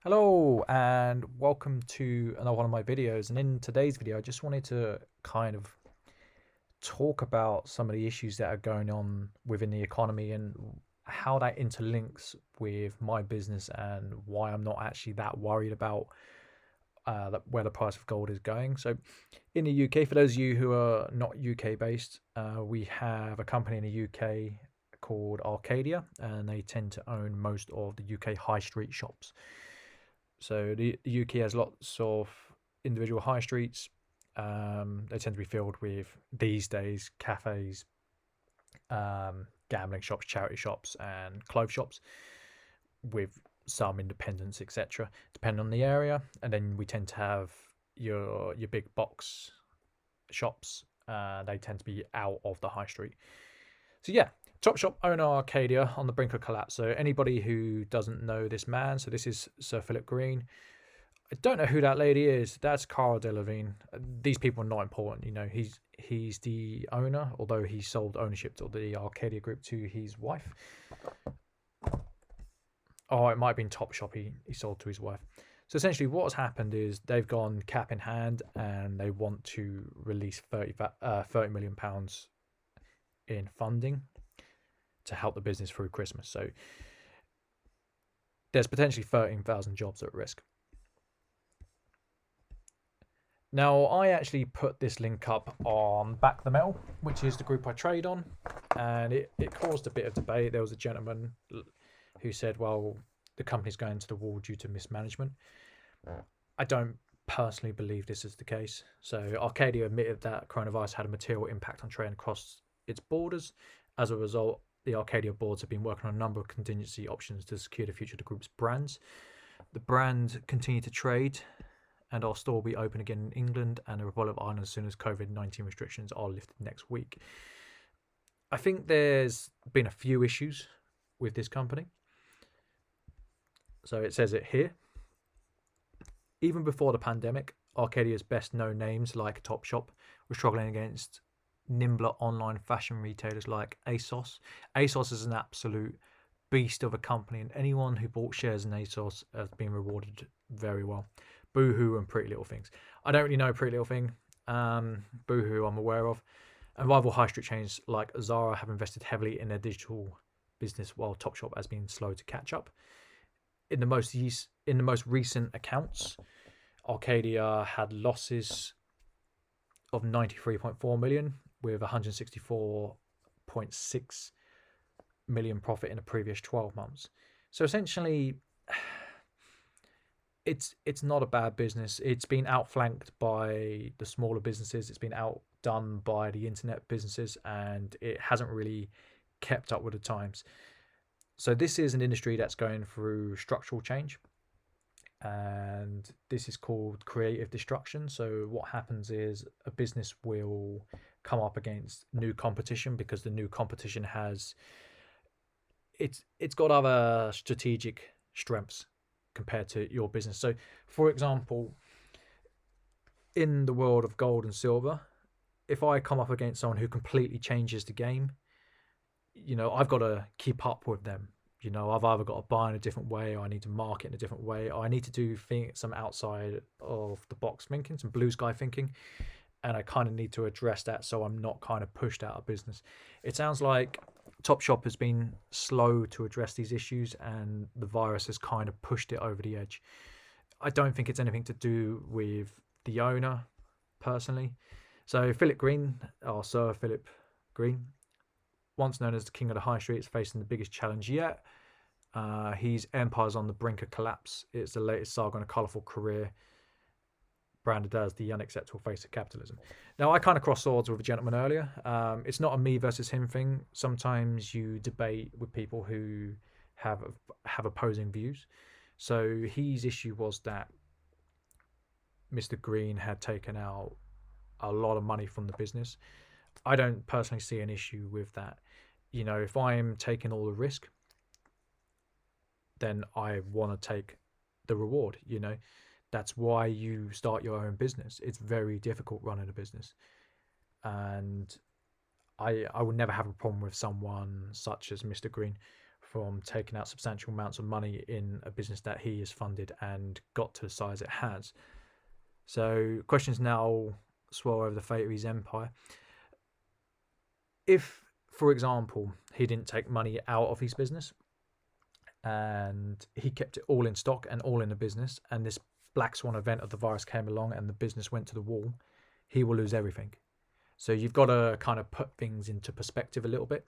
Hello and welcome to another one of my videos. And in today's video, I just wanted to kind of talk about some of the issues that are going on within the economy and how that interlinks with my business and why I'm not actually that worried about where the price of gold is going. So, in the UK, for those of you who are not UK based, we have a company in the UK called Arcadia, and they tend to own most of the UK high street shops. So the UK has lots of individual high streets. They tend to be filled with, these days, cafes, gambling shops, charity shops, and clothes shops, with some independents, etc., depending on the area. And then we tend to have your big box shops. They tend to be out of the high street. So yeah, Topshop own Arcadia on the brink of collapse. So anybody who doesn't know this man, so this is Sir Philip Green. I don't know who that lady is. That's Cara Delevingne. These people are not important. He's the owner, although he sold ownership to the Arcadia Group to his wife. Oh, it might have been Topshop he sold to his wife. So essentially what's happened is they've gone cap in hand and they want to release £30 million in funding to help the business through Christmas. So there's potentially 13,000 jobs at risk. Now, I actually put this link up on Back the Metal, which is the group I trade on, and it caused a bit of debate. There was a gentleman who said, well, the company's going to the wall due to mismanagement. I don't personally believe this is the case. So Arcadia admitted that coronavirus had a material impact on trade across its borders. As a result, the Arcadia boards have been working on a number of contingency options to secure the future of the group's brands. The brand continued to trade, and our store will be open again in England and the Republic of Ireland as soon as COVID-19 restrictions are lifted next week. I think there's been a few issues with this company. So it says it here. Even before the pandemic, Arcadia's best known names like Topshop were struggling against nimbler online fashion retailers like ASOS. ASOS is an absolute beast of a company, and anyone who bought shares in ASOS has been rewarded very well. Boohoo and Pretty Little Things. I don't really know Pretty Little Thing. Boohoo I'm aware of. And rival high street chains like Zara have invested heavily in their digital business, while Topshop has been slow to catch up. In the most recent accounts, Arcadia had losses of 93.4 million with 164.6 million profit in the previous 12 months. So essentially, it's not a bad business. It's been outflanked by the smaller businesses. It's been outdone by the internet businesses, and it hasn't really kept up with the times. So this is an industry that's going through structural change, and this is called creative destruction. So what happens is a business will come up against new competition because the new competition has it's got other strategic strengths compared to your business. So for example, in the world of gold and silver, if I come up against someone who completely changes the game, I've got to keep up with them. I've either got to buy in a different way, or I need to market in a different way, or I need to do some outside of the box thinking, some blue sky thinking, and I kind of need to address that so I'm not kind of pushed out of business. It sounds like Topshop has been slow to address these issues, and the virus has kind of pushed it over the edge. I don't think it's anything to do with the owner, personally. So Philip Green, or Sir Philip Green, once known as the king of the high street, is facing the biggest challenge yet. His empire's on the brink of collapse. It's the latest saga on a colourful career branded as the unacceptable face of capitalism. Now, I kind of crossed swords with a gentleman earlier. It's not a me versus him thing. Sometimes you debate with people who have opposing views. So his issue was that Mr. Green had taken out a lot of money from the business. I don't personally see an issue with that. If I'm taking all the risk, then I want to take the reward. That's why you start your own business. It's very difficult running a business, and I would never have a problem with someone such as Mr. Green from taking out substantial amounts of money in a business that he has funded and got to the size it has. So questions now swirl over the fate of his empire. If, for example, he didn't take money out of his business and he kept it all in stock and all in the business, and this black swan event of the virus came along and the business went to the wall, he will lose everything. So you've got to kind of put things into perspective a little bit.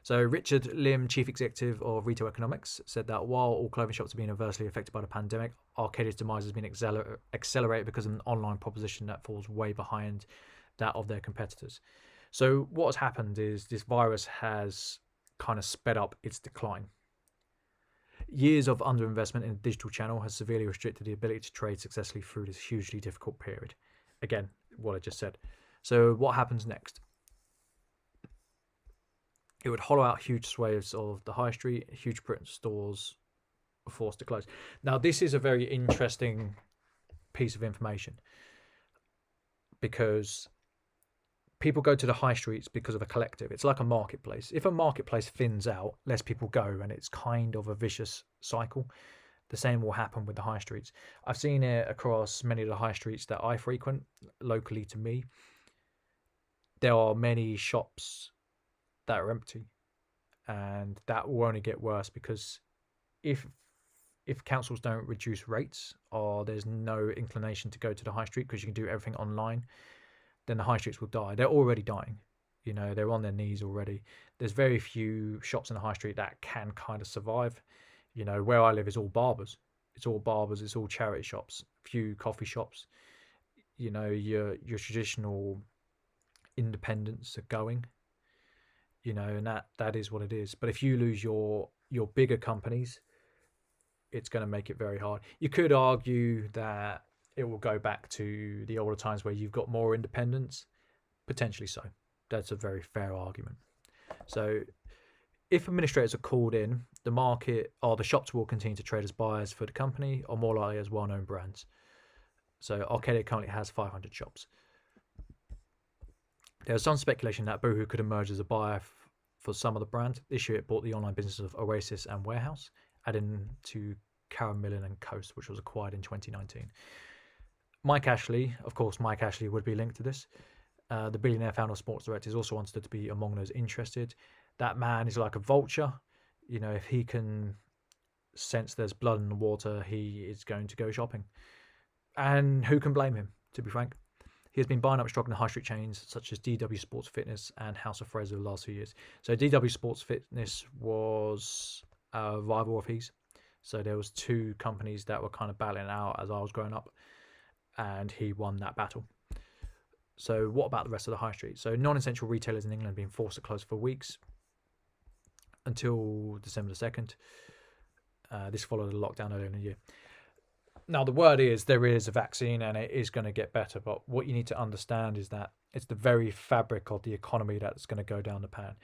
So Richard Lim, Chief Executive of Retail Economics, said that while all clothing shops have been adversely affected by the pandemic, Arcadia's demise has been accelerated because of an online proposition that falls way behind that of their competitors. So what has happened is this virus has kind of sped up its decline. Years of underinvestment in the digital channel has severely restricted the ability to trade successfully through this hugely difficult period. Again, what I just said. So what happens next? It would hollow out huge swathes of the high street. Huge print stores are forced to close. Now, this is a very interesting piece of information because people go to the high streets because of a collective. It's like a marketplace. If a marketplace thins out, less people go, and it's kind of a vicious cycle. The same will happen with the high streets. I've seen it across many of the high streets that I frequent locally to me. There are many shops that are empty, and that will only get worse because if councils don't reduce rates, or there's no inclination to go to the high street because you can do everything online, then the high streets will die. They're already dying. You know, they're on their knees already. There's very few shops in the high street that can kind of survive. You know, where I live is all barbers. It's all barbers. It's all charity shops. Few coffee shops. You know, your traditional independents are going. You know, and that is what it is. But if you lose your bigger companies, it's going to make it very hard. You could argue that it will go back to the older times where you've got more independence. Potentially so. That's a very fair argument. So if administrators are called in, the market or the shops will continue to trade as buyers for the company, or more likely as well-known brands. So Arcadia currently has 500 shops. There was some speculation that Boohoo could emerge as a buyer for some of the brand. This year it bought the online business of Oasis and Warehouse, adding to Karen Millen and Coast, which was acquired in 2019. Mike Ashley, of course, Mike Ashley would be linked to this. The billionaire founder of Sports Direct is also understood to be among those interested. That man is like a vulture. You know, if he can sense there's blood in the water, he is going to go shopping. And who can blame him, to be frank? He has been buying up struggling high street chains such as DW Sports Fitness and House of Fraser the last few years. So DW Sports Fitness was a rival of his. So there was two companies that were kind of battling out as I was growing up, and he won that battle. So what about the rest of the high street? So non-essential retailers in England have been forced to close for weeks until December the 2nd. This followed a lockdown earlier in the year. Now, the word is there is a vaccine and it is going to get better, but what you need to understand is that it's the very fabric of the economy that's going to go down the pan.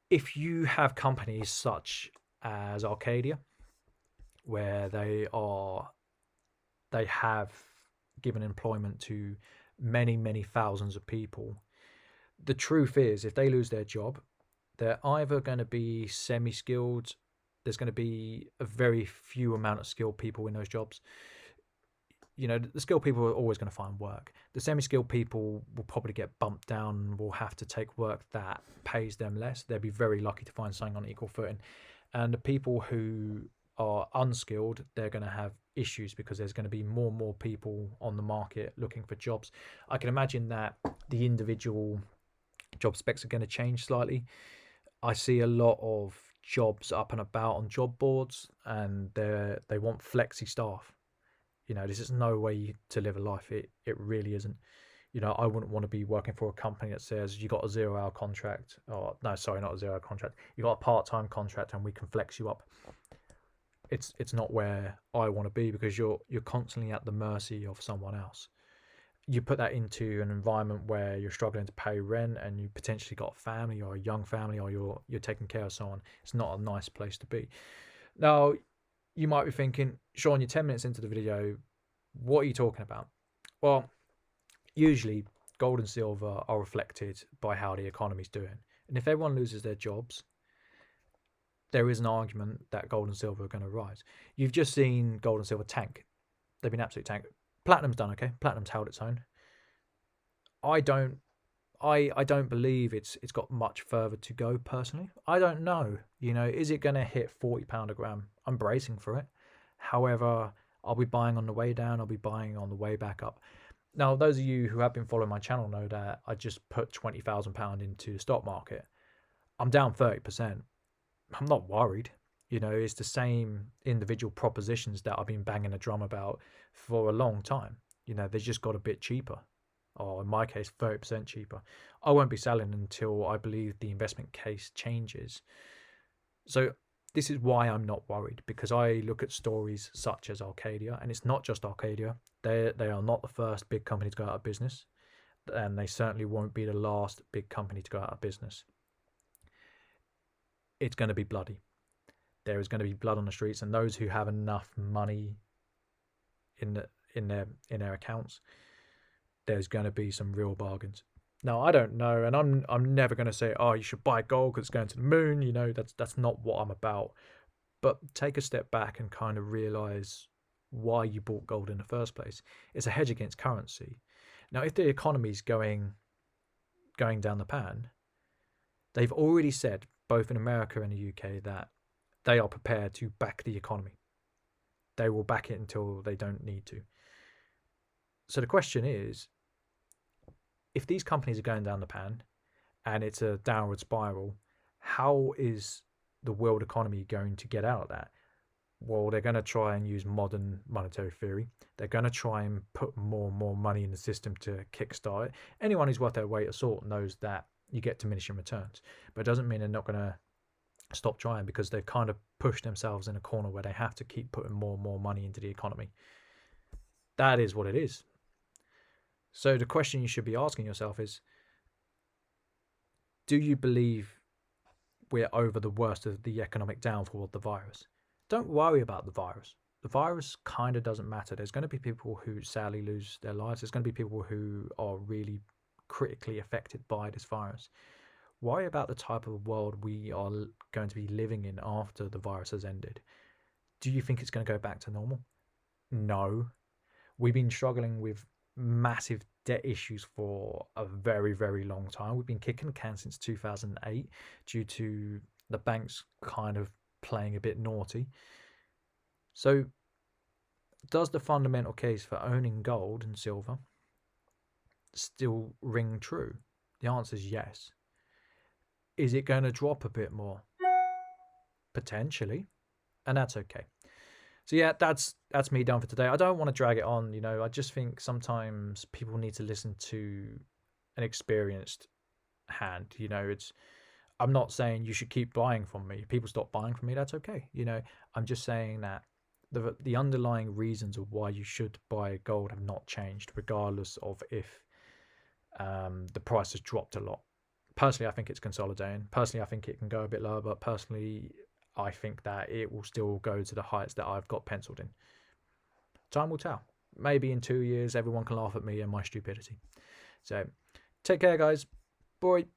If you have companies such as Arcadia, where they have given employment to many, many thousands of people, the truth is if they lose their job, they're either going to be semi-skilled. There's going to be a very few amount of skilled people in those jobs. You know, the skilled people are always going to find work. The semi-skilled people will probably get bumped down, will have to take work that pays them less. They'll be very lucky to find something on equal footing. And the people who are unskilled, they're going to have issues because there's going to be more and more people on the market looking for jobs. I can imagine that the individual job specs are going to change slightly. I see a lot of jobs up and about on job boards, and they want flexi staff. You know, this is no way to live a life. It really isn't. You know, I wouldn't want to be working for a company that says you got a 0-hour contract, or no, sorry, not a 0-hour contract. You got a part-time contract, and we can flex you up. It's not where I want to be, because you're constantly at the mercy of someone else. You put that into an environment where you're struggling to pay rent and you potentially got a family or a young family, or you're taking care of someone. It's not a nice place to be. Now, you might be thinking, Sean, you're 10 minutes into the video. What are you talking about? Well, usually gold and silver are reflected by how the economy's doing. And if everyone loses their jobs, there is an argument that gold and silver are going to rise. You've just seen gold and silver tank. They've been absolute tank. Platinum's done okay. Platinum's held its own. I don't I don't believe it's got much further to go personally. I don't know. Is it going to hit £40 a gram? I'm bracing for it. However, I'll be buying on the way down. I'll be buying on the way back up. Now, those of you who have been following my channel know that I just put £20,000 into the stock market. I'm down 30%. I'm not worried. It's the same individual propositions that I've been banging a drum about for a long time. They just got a bit cheaper, or in my case, 30% cheaper. I won't be selling until I believe the investment case changes. So this is why I'm not worried, because I look at stories such as Arcadia, and it's not just Arcadia. They are not the first big company to go out of business, and they certainly won't be the last big company to go out of business. It's going to be bloody. There is going to be blood on the streets, and those who have enough money in their accounts, there's going to be some real bargains. Now, I don't know, and I'm never going to say, oh, you should buy gold because it's going to the moon. That's not what I'm about. But take a step back and kind of realize why you bought gold in the first place. It's a hedge against currency. Now, if the economy's going down the pan, they've already said, both in America and the UK, that they are prepared to back the economy. They will back it until they don't need to. So the question is, if these companies are going down the pan and it's a downward spiral, how is the world economy going to get out of that? Well, they're going to try and use modern monetary theory. They're going to try and put more and more money in the system to kickstart it. Anyone who's worth their weight of salt knows that you get diminishing returns. But it doesn't mean they're not going to stop trying, because they've kind of pushed themselves in a corner where they have to keep putting more and more money into the economy. That is what it is. So the question you should be asking yourself is, do you believe we're over the worst of the economic downfall of the virus? Don't worry about the virus. The virus kind of doesn't matter. There's going to be people who sadly lose their lives. There's going to be people who are really critically affected by this virus. Worry about the type of world we are going to be living in after the virus has ended. Do you think it's going to go back to normal? No. We've been struggling with massive debt issues for a very, very long time. We've been kicking the can since 2008 due to the banks kind of playing a bit naughty. So does the fundamental case for owning gold and silver still ring true? The answer is yes. Is it going to drop a bit more? Potentially. And that's okay. So yeah, that's me done for today. I don't want to drag it on, I just think sometimes people need to listen to an experienced hand. I'm not saying you should keep buying from me. If people stop buying from me, that's okay. I'm just saying that the underlying reasons of why you should buy gold have not changed, regardless of if the price has dropped a lot. Personally, I think it's consolidating. Personally, I think it can go a bit lower, but personally, I think that it will still go to the heights that I've got penciled in. Time will tell. Maybe in 2 years, everyone can laugh at me and my stupidity. So, take care, guys. Bye.